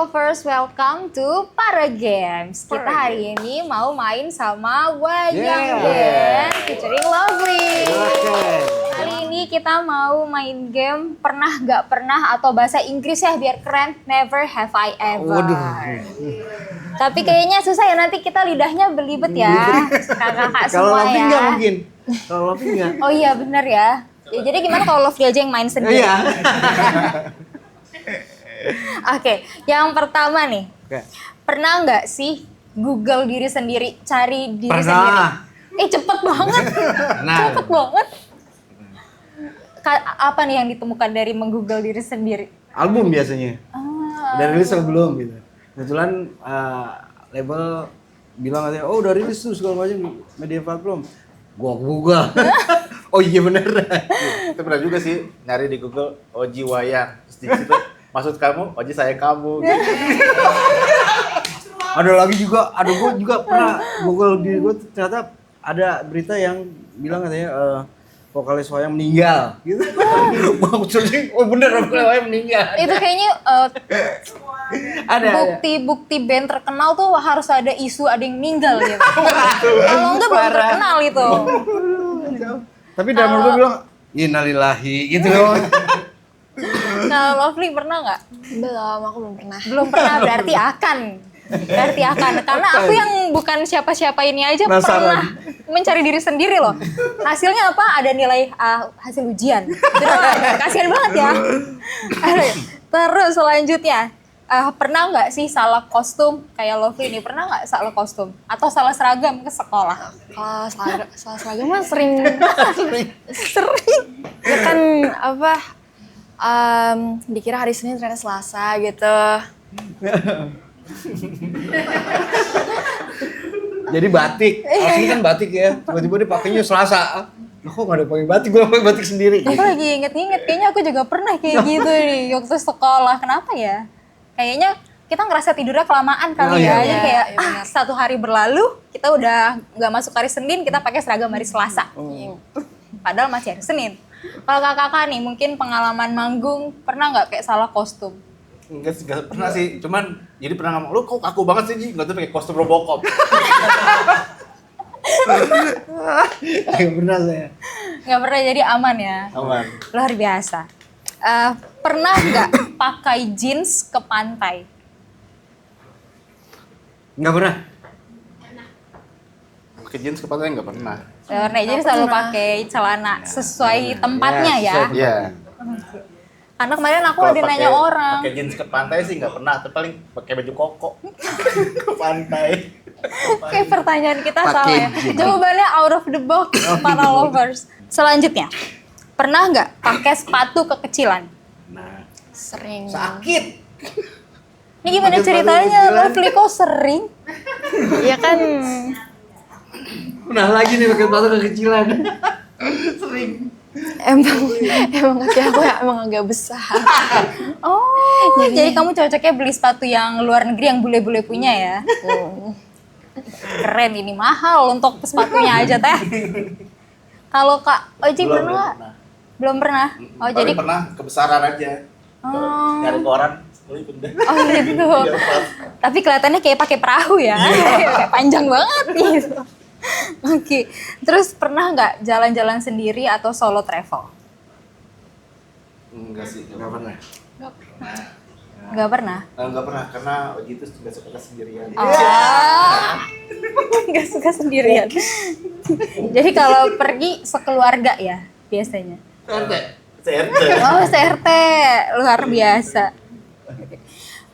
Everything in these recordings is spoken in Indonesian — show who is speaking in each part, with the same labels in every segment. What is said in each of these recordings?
Speaker 1: lovers, welcome to Para Games. Kita hari ini mau main sama Wayang Band featuring Lovely. Kali ini kita mau main game pernah gak pernah atau bahasa Inggris ya biar keren, never have I ever. Tapi kayaknya susah ya, nanti kita lidahnya belibet ya, kakak-kakak semua ya.
Speaker 2: Kalau Lovely nggak mungkin. Kalau Lovely nggak.
Speaker 1: Oh iya benar ya. Jadi gimana kalau Lovely aja yang main sendiri?
Speaker 2: Iya.
Speaker 1: Oke, yang pertama nih.
Speaker 2: Oke.
Speaker 1: Pernah nggak sih Google diri sendiri, cari diri
Speaker 2: Pernah.
Speaker 1: sendiri? Cepet banget. Cepet banget. Apa nih yang ditemukan dari meng-Google diri sendiri?
Speaker 2: Album biasanya. Udah rilis atau belum gitu. Kebetulan label bilang katanya, oh udah rilis tuh segala macam media platform. Gua Google. Oh iya bener.
Speaker 3: Itu pernah juga sih nyari di Google Oji Wayang. Terus di situ maksud kamu, Oji saya kamu gitu.
Speaker 2: Ada lagi juga, gue juga pernah Google diri gue, ternyata ada berita yang bilang katanya vokalis Wayang meninggal gitu. Maksudnya, oh bener vokalis Wayang meninggal.
Speaker 1: Itu kayaknya
Speaker 2: Ada.
Speaker 1: bukti band terkenal tuh harus ada isu ada yang meninggal gitu. Kalau enggak belum terkenal itu.
Speaker 2: Tapi drummer gue bilang, innalillahi gitu.
Speaker 1: Nah, Lovely pernah nggak?
Speaker 4: Belum, aku belum pernah.
Speaker 1: Belum pernah, berarti akan. Karena aku yang bukan siapa-siapa ini aja
Speaker 2: Penasaran.
Speaker 1: pernah mencari diri sendiri loh. Hasilnya apa? Ada nilai hasil ujian. Kasian banget ya. Terus selanjutnya, pernah nggak sih salah kostum kayak Lovely ini? Pernah nggak salah kostum atau salah seragam ke sekolah?
Speaker 4: Kalau salah seragam mah sering.
Speaker 1: Sering.
Speaker 4: Ya kan dikira hari Senin ternyata Selasa gitu.
Speaker 2: Jadi batik, asli kan batik ya, tiba-tiba dia pakainya Selasa. Loh kok gak ada pakai batik, gue pakai batik sendiri.
Speaker 1: Aku lagi inget-inget, kayaknya aku juga pernah kayak gitu nih waktu sekolah. Kenapa ya? Kayaknya kita ngerasa tidurnya kelamaan kali ya. Jadi kayak satu hari berlalu, kita udah nggak masuk hari Senin, kita pakai seragam hari Selasa. Padahal masih hari Senin. Kalau kakak-kakak nih, mungkin pengalaman manggung, pernah nggak kayak salah kostum?
Speaker 3: Enggak pernah sih, cuman jadi pernah ngomong, lu kok kaku banget sih Ji? Nggak tuh pakai kostum Robocop.
Speaker 2: Gak pernah saya.
Speaker 1: Nggak pernah, jadi aman ya?
Speaker 3: Aman.
Speaker 1: Luar biasa. Pernah nggak pakai jeans ke pantai?
Speaker 2: Gak pernah.
Speaker 3: Pakai jeans ke pantai nggak pernah.
Speaker 1: Karena jadi selalu pakai celana sesuai tempatnya ya.
Speaker 3: Iya.
Speaker 1: Karena kemarin aku
Speaker 3: Kalau
Speaker 1: ada nanya orang.
Speaker 3: Pakai jeans ke pantai sih nggak pernah, tapi paling pakai baju koko ke pantai.
Speaker 1: Kayak pertanyaan kita
Speaker 2: Pakai
Speaker 1: salah ya.
Speaker 2: jeans.
Speaker 1: Jawabannya out of the box para lovers. Selanjutnya, pernah nggak pakai sepatu kekecilan?
Speaker 2: Nah,
Speaker 4: Sering.
Speaker 2: sakit.
Speaker 1: Ini gimana
Speaker 2: Pakai sepatu
Speaker 1: ceritanya?
Speaker 2: kekecilan.
Speaker 1: Lovely kok sering?
Speaker 4: Iya kan.
Speaker 2: Pernah lagi nih pakai sepatu kekecilan. Sering.
Speaker 4: Emang kaki aku emang agak besar.
Speaker 1: Oh, jadi kamu cocoknya beli sepatu yang luar negeri yang bule-bule punya ya? Keren, ini mahal untuk sepatunya aja teh. Kalau Kak Oji pernah nggak? Belum pernah. Oh,
Speaker 3: Paling
Speaker 1: jadi
Speaker 3: pernah kebesaran aja. Nyari koran, ikut deh.
Speaker 1: oh gitu.
Speaker 3: Biar pas.
Speaker 1: Tapi kelihatannya kayak pakai perahu ya. Kayak panjang banget gitu. Oke. Terus pernah nggak jalan-jalan sendiri atau solo travel?
Speaker 3: Enggak sih,
Speaker 2: Gak pernah.
Speaker 1: Nggak pernah.
Speaker 3: Enggak pernah, karena Oji itu nggak suka sendirian.
Speaker 1: Nggak suka sendirian. Jadi kalau pergi sekeluarga ya biasanya.
Speaker 3: CRT.
Speaker 1: Oh, CRT luar biasa.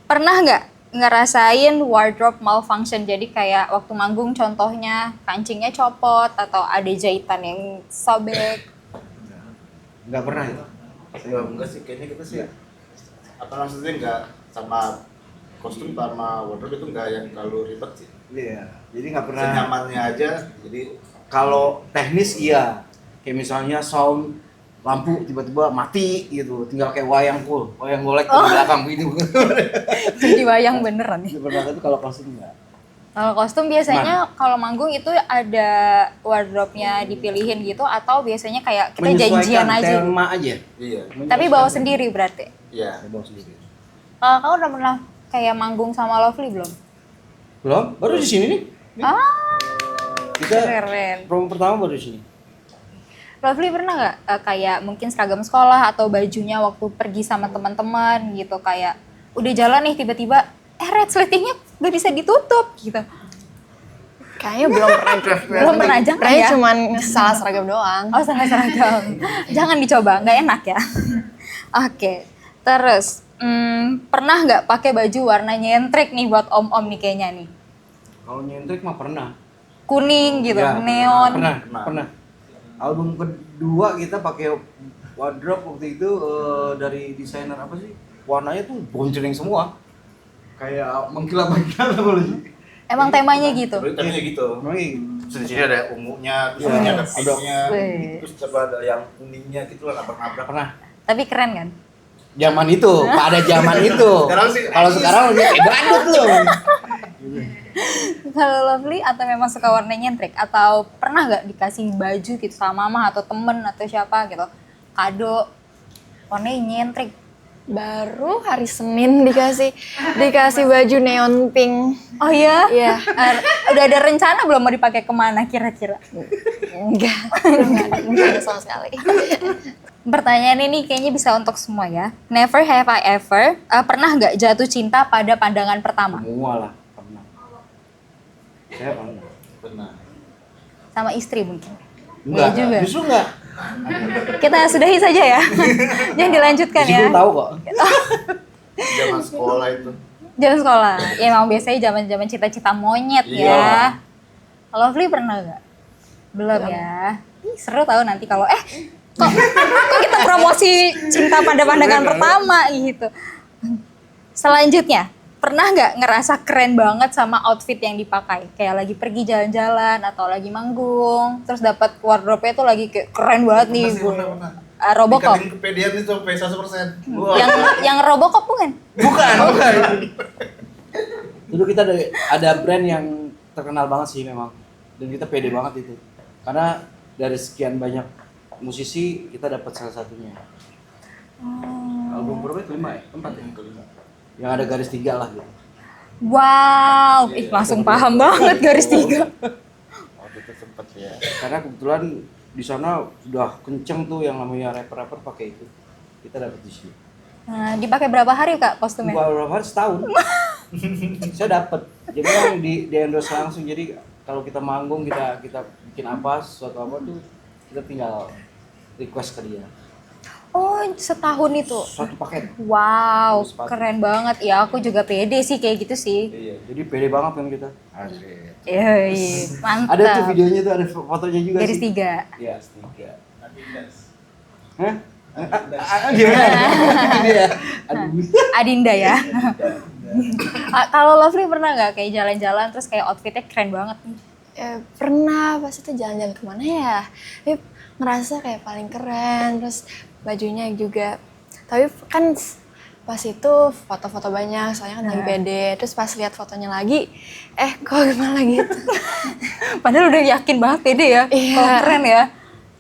Speaker 1: Pernah nggak ngerasain wardrobe malfunction? Jadi kayak waktu manggung contohnya kancingnya copot atau ada jahitan yang sobek.
Speaker 2: Gak pernah itu.
Speaker 3: Enggak sih, kayaknya kita sih apa maksudnya enggak sama kostum sama wardrobe itu enggak yang terlalu ribet sih.
Speaker 2: Iya. Jadi gak pernah.
Speaker 3: Senyamannya aja, jadi
Speaker 2: Kalau teknis iya. Kayak misalnya sound lampu tiba-tiba mati gitu, tinggal kayak wayang cool, wayang golek di belakang gitu.
Speaker 1: Jadi wayang beneran nih.
Speaker 2: Itu pernah, tapi kalau kostum enggak.
Speaker 1: Kalau kostum biasanya kalau manggung itu ada wardrobe-nya dipilihin gitu atau biasanya kayak kita janjian aja.
Speaker 2: tema aja.
Speaker 3: iya.
Speaker 1: Tapi bawa sendiri berarti.
Speaker 3: Iya.
Speaker 2: Bawa sendiri.
Speaker 1: Kamu udah pernah kayak manggung sama Lovely belum?
Speaker 2: Belum, baru di sini nih. Kita
Speaker 1: Keren.
Speaker 2: promo pertama baru di sini.
Speaker 1: Lovely pernah nggak kayak mungkin seragam sekolah atau bajunya waktu pergi sama teman-teman gitu kayak udah jalan nih tiba-tiba red sletingnya nggak bisa ditutup gitu.
Speaker 4: Kayaknya belum pernah
Speaker 1: Belum pernah, jangan
Speaker 4: Kayaknya
Speaker 1: ya.
Speaker 4: cuman salah seragam doang.
Speaker 1: Oh salah seragam. Jangan dicoba, nggak enak ya. Oke, terus pernah nggak pakai baju warna nyentrik nih buat om-om nih kayaknya nih?
Speaker 2: Kalau nyentrik mah pernah.
Speaker 1: Kuning gitu,
Speaker 2: Ya,
Speaker 1: neon.
Speaker 2: Pernah. Album kedua kita pakai wardrobe waktu itu dari desainer apa sih? Warnanya tuh bonceng semua. Kayak mengkilap-mengkilap apa sih?
Speaker 1: Emang temanya gitu.
Speaker 3: Tapi gitu. Terus di sini ada ungunya, terus
Speaker 2: Iya,
Speaker 3: ini ada
Speaker 2: ada.
Speaker 3: pinknya,
Speaker 1: Wih.
Speaker 3: terus ada yang kuningnya gitu lah, nabrak-nabrak.
Speaker 2: Pernah.
Speaker 1: Tapi keren kan?
Speaker 2: Zaman itu, pada zaman itu.
Speaker 3: Sekarang sih,
Speaker 2: Kalau sekarang udah kayak badut loh.
Speaker 1: Kalau Lovely atau memang suka warna nyentrik atau pernah nggak dikasih baju gitu sama mama atau temen atau siapa gitu kado warnanya nyentrik?
Speaker 4: Baru hari Senin dikasih baju neon pink.
Speaker 1: Oh iya?
Speaker 4: Iya.
Speaker 1: Udah ada rencana belum mau dipakai kemana kira-kira?
Speaker 4: Enggak ada sama sekali.
Speaker 1: Pertanyaan ini kayaknya bisa untuk semua ya. Never have I ever pernah nggak jatuh cinta pada pandangan pertama?
Speaker 2: Semua lah, pernah. Saya pernah.
Speaker 3: benar.
Speaker 1: Sama istri mungkin?
Speaker 2: Enggak,
Speaker 1: juga.
Speaker 2: justru enggak.
Speaker 1: Kita sudahi saja ya. Jangan dilanjutkan ya.
Speaker 2: Gue tahu kok.
Speaker 3: Zaman sekolah itu.
Speaker 1: Zaman sekolah. Ya emang biasanya zaman-zaman cita-cita monyet
Speaker 3: Iya.
Speaker 1: ya. Lovely pernah nggak? Belum ya. Ih, seru tahu nanti kalau kok kita promosi cinta pada pandangan pertama gitu. Selanjutnya, pernah nggak ngerasa keren banget sama outfit yang dipakai? Kayak lagi pergi jalan-jalan atau lagi manggung, terus dapat wardrobe-nya tuh lagi kayak keren banget nih.
Speaker 3: Pernah.
Speaker 1: Robocop.
Speaker 3: Dikatain kepedean itu sampai 100%.
Speaker 1: Yang Robocop bukan?
Speaker 2: Bukan. Dulu kita ada brand yang terkenal banget sih memang. Dan kita pede banget itu. Karena dari sekian banyak musisi kita dapat salah satunya. Album berapa itu? 5 ya? 4 ya? Yang ada garis 3 lah gitu.
Speaker 1: Wow, langsung paham banget garis 3.
Speaker 3: Waktu itu sempet ya.
Speaker 2: Karena kebetulan di sana sudah kenceng tuh yang namanya rapper-rapper pakai itu. Kita dapat di sini.
Speaker 1: Nah, dipakai berapa hari Kak kostumnya?
Speaker 2: Beberapa hari setahun. Saya dapat. Jadi yang di endorse langsung. Jadi kalau kita manggung kita bikin apa sesuatu apa tuh kita tinggal request ke dia.
Speaker 1: Oh, setahun itu.
Speaker 2: Suatu paket.
Speaker 1: Wow,
Speaker 2: Sepatu.
Speaker 1: keren banget. Ya, aku juga pede sih kayak gitu sih.
Speaker 2: Iya, jadi pede banget kan kita.
Speaker 3: Asik.
Speaker 1: Iya, mantap.
Speaker 2: Ada tuh videonya tuh, ada fotonya juga
Speaker 1: Garis
Speaker 2: sih.
Speaker 1: 3.
Speaker 2: Iya, 3.
Speaker 3: Adidas.
Speaker 2: Hah? Gimana? Iya. Aduh.
Speaker 1: Adinda ya. Kalau Lovely pernah nggak kayak jalan-jalan terus kayak outfitnya keren banget nih?
Speaker 4: Pernah pas itu jalan-jalan kemana ya? Tapi ngerasa kayak paling keren, terus bajunya juga. Tapi kan pas itu foto-foto banyak, soalnya kan lagi pede. Terus pas lihat fotonya lagi, kok malah gitu.
Speaker 1: Padahal udah yakin banget pede ya.
Speaker 4: Iya.
Speaker 1: Kalau keren ya.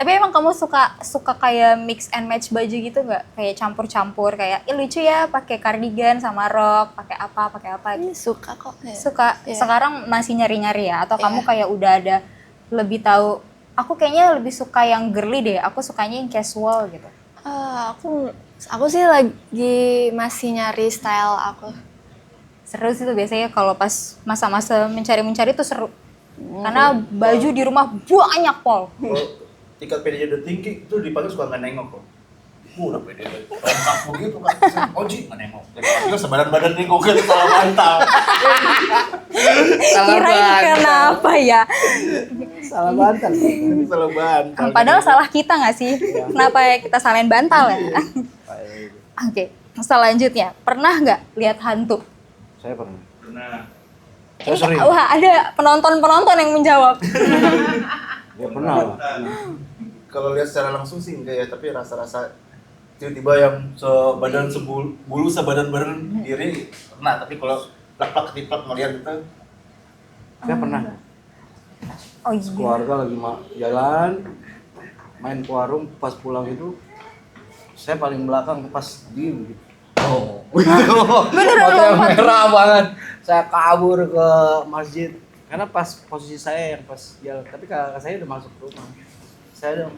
Speaker 1: Tapi emang kamu suka kayak mix and match baju gitu nggak? Kayak campur-campur kayak lucu ya pakai cardigan sama rok, pakai apa gitu.
Speaker 4: Suka kok. Ya.
Speaker 1: Suka.
Speaker 4: Iya.
Speaker 1: Sekarang masih nyari-nyari ya atau
Speaker 4: Iya.
Speaker 1: kamu kayak udah ada lebih tahu aku kayaknya lebih suka yang girly deh. Aku sukanya yang casual gitu.
Speaker 4: Aku sih lagi masih nyari style aku.
Speaker 1: Seru sih tuh biasanya kalau pas masa-masa mencari-mencari tuh seru. Karena baju di rumah banyak, Pol.
Speaker 3: Kalau tingkat pedenya udah tinggi, itu dipakai suka nggak nengok kok. Udah pede banget. Lengkap begitu kan. Oji nggak nengok. Itu sebadan-badan nengok kan salah bantal.
Speaker 1: Kirain kenapa ya?
Speaker 2: Salah bantal.
Speaker 3: Salah bantal.
Speaker 1: Padahal salah kita nggak sih? Kenapa kita salahin bantal ya? Oke, selanjutnya. Pernah nggak lihat hantu?
Speaker 2: Saya pernah.
Speaker 3: Nah,
Speaker 2: Saya sering.
Speaker 1: Wah, ada penonton-penonton yang menjawab.
Speaker 2: Ya pernah lah.
Speaker 3: kalau lihat secara langsung sih enggak ya, tapi rasa-rasa tiba-tiba yang sebadan bulu sebadan-badan diri pernah, tapi kalau plak-plak ketiplak melihat itu
Speaker 2: Saya pernah.
Speaker 1: Oh iya.
Speaker 2: Keluarga lagi jalan, main ke warung, pas pulang itu saya paling belakang pas diem gitu. Oh,
Speaker 1: Beneran
Speaker 2: Foto yang
Speaker 1: lompat.
Speaker 2: merah banget. Saya kabur ke masjid karena pas posisi saya yang pas jalan, tapi kakak saya udah masuk rumah. Saya udah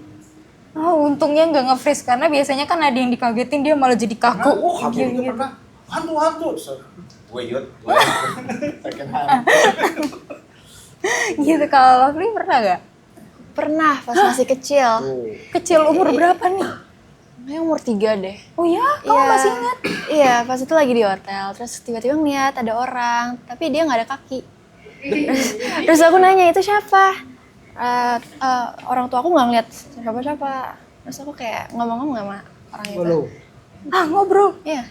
Speaker 1: Oh, untungnya nggak nge-freeze karena biasanya kan ada yang dikagetin dia malah jadi kaku.
Speaker 3: Oh, hantu
Speaker 1: Gitu.
Speaker 3: juga pernah. Hantu. Gue yut. Second hand.
Speaker 1: Gitu, kalau Lovely pernah nggak?
Speaker 4: Pernah pas masih kecil.
Speaker 1: Kecil umur berapa nih?
Speaker 4: Kayaknya umur 3 deh.
Speaker 1: Oh ya, kamu
Speaker 4: Iya.
Speaker 1: masih ingat?
Speaker 4: Iya, pas itu lagi di hotel. Terus tiba-tiba ngeliat ada orang, tapi dia nggak ada kaki. Terus aku nanya, itu siapa? Orang tua aku nggak ngeliat siapa-siapa. Terus aku kayak ngomong-ngomong sama orang itu.
Speaker 2: Halo.
Speaker 1: Ah, ngobrol.
Speaker 4: Iya.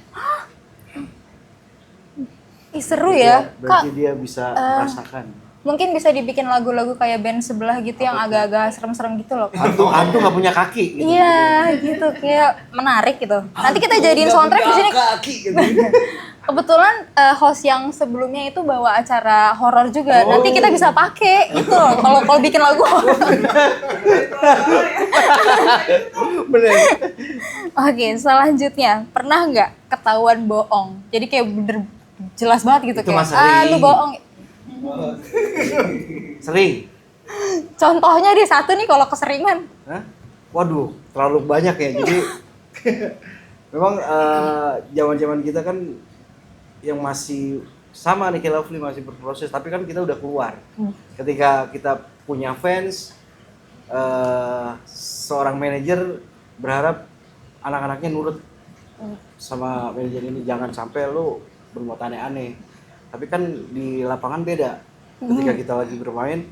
Speaker 1: Ih, seru ya. Kak,
Speaker 2: Berarti dia bisa merasakan.
Speaker 1: mungkin bisa dibikin lagu-lagu kayak band sebelah gitu yang agak-agak serem-serem gitu loh. Kak.
Speaker 2: Hantu nggak punya kaki. Gitu.
Speaker 1: Iya, gitu kayak menarik gitu. Nanti kita jadiin soundtrack di sini.
Speaker 2: Kaki gitu.
Speaker 1: Kebetulan host yang sebelumnya itu bawa acara horor juga. Nanti kita bisa pakai gitu loh. Kalau bikin lagu horor.
Speaker 2: Bener.
Speaker 1: Oke, selanjutnya pernah nggak ketahuan bohong? Jadi kayak bener jelas banget gitu
Speaker 2: Itu
Speaker 1: kayak
Speaker 2: mah sering.
Speaker 1: lu bohong.
Speaker 2: Sering.
Speaker 1: Contohnya deh satu nih kalau keseringan.
Speaker 2: Hah? Waduh, terlalu banyak ya. Jadi memang zaman-zaman kita kan yang masih sama nih kayak Lovely masih berproses, tapi kan kita udah keluar. Ketika kita punya fans, seorang manajer berharap anak-anaknya nurut sama manajer ini, jangan sampai lu berbuat aneh-aneh. Tapi kan di lapangan beda. Ketika kita lagi bermain,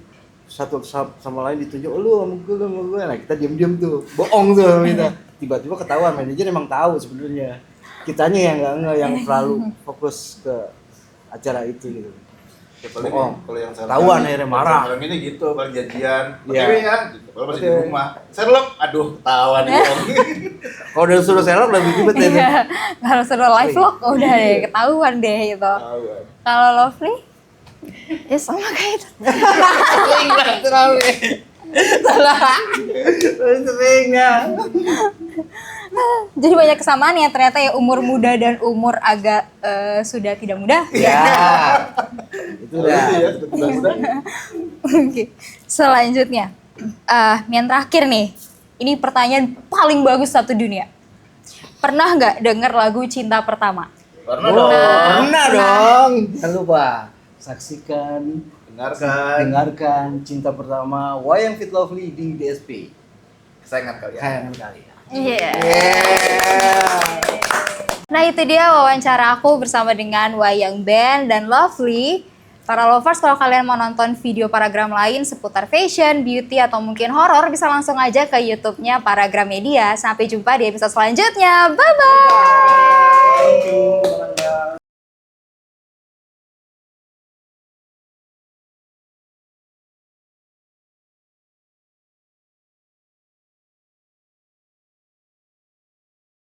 Speaker 2: satu sama lain ditunjuk, lu sama gue, nah kita diam-diam tuh, bohong tuh sama kita. Tiba-tiba ketahuan, manajer emang tahu sebenarnya. Kitanya yang nggak yang terlalu fokus ke acara itu gitu.
Speaker 3: Ya, paling
Speaker 2: Bohong.
Speaker 3: kalau yang sekarang
Speaker 2: Tahuan
Speaker 3: kan-
Speaker 2: akhirnya
Speaker 3: kalau
Speaker 2: marah.
Speaker 3: sekarang ini gitu, paling janjian.
Speaker 2: Iya.
Speaker 3: OTW ya, gitu. Kalau masih di
Speaker 2: OTW.
Speaker 3: rumah. Sherlock, aduh, ketahuan nih.
Speaker 2: Kalau udah suruh selok lebih ribet ya.
Speaker 1: Iya, kalau suruh live vlog udah deh ketahuan deh gitu.
Speaker 3: Ketahuan.
Speaker 1: Kalau Lovely,
Speaker 4: Ya sama kayak itu.
Speaker 2: Sering lah, terlalu. Sering ya.
Speaker 1: jadi banyak kesamaan ya ternyata ya umur muda dan umur agak sudah tidak muda.
Speaker 2: Ya. Itu
Speaker 3: Kalau
Speaker 2: dah.
Speaker 3: itu ya, sudah.
Speaker 1: Oke, selanjutnya, yang terakhir nih, ini pertanyaan paling bagus satu dunia. Pernah nggak denger lagu Cinta Pertama?
Speaker 3: Pernah
Speaker 2: Oh,
Speaker 3: dong.
Speaker 2: pernah dong. Jangan lupa saksikan,
Speaker 3: Dengarkan.
Speaker 2: dengarkan Cinta Pertama Wayang Fit Lovely di DSP.
Speaker 3: Kesayangan kalian.
Speaker 2: Kayangan kalian.
Speaker 1: Iya. Nah itu dia wawancara aku bersama dengan Wayang Band dan Lovely. Para lovers, kalau kalian mau nonton video Paragram lain seputar fashion, beauty, atau mungkin horor, bisa langsung aja ke YouTube-nya Paragram Media. Sampai jumpa di episode selanjutnya. Bye-bye!